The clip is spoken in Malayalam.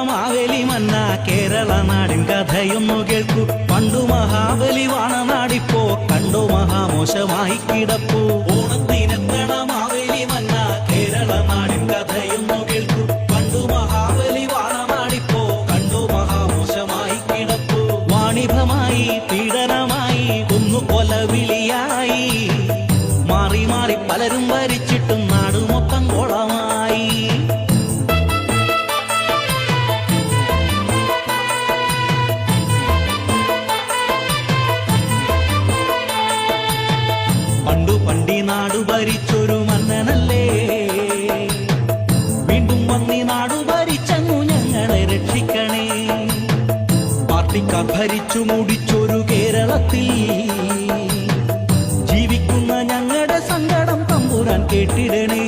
മാവേലി മന്ന കേരള നാടിൻ കഥയൊന്നു കേൾക്കൂ. പണ്ടു മഹാബലി വാണ നാടിപ്പോ കണ്ടു മഹാമോശമായി കിടപ്പൂ. ഓണത്തിനെത്തണ മാവേലി മന്ന കേരള നാടിൻ കഥയൊന്നു കേൾക്കൂ. പണ്ടു മഹാബലി വാണ നാടിപ്പോ കണ്ടു മഹാമോശമായി കിടപ്പൂ. വാണിഭമായി പീഡനമായി കൊന്നുകൊലവിളിയായി മാറി മാറി പലരും ഭരിച്ചിട്ടും നാട് മൊത്തം കോളമായി. പണ്ടി നാടു ഭരിച്ചൊരു മന്നനല്ലേ, വീണ്ടും വന്നി നാടു ഭരിച്ചങ്ങു ഞങ്ങളെ രക്ഷിക്കണേ. പാർട്ടിക്കാർ ഭരിച്ചു മുടിച്ചൊരു കേരളത്തിൽ ജീവിക്കുന്ന ഞങ്ങളുടെ സങ്കടം തമ്പുരാൻ കേട്ടിടണേ.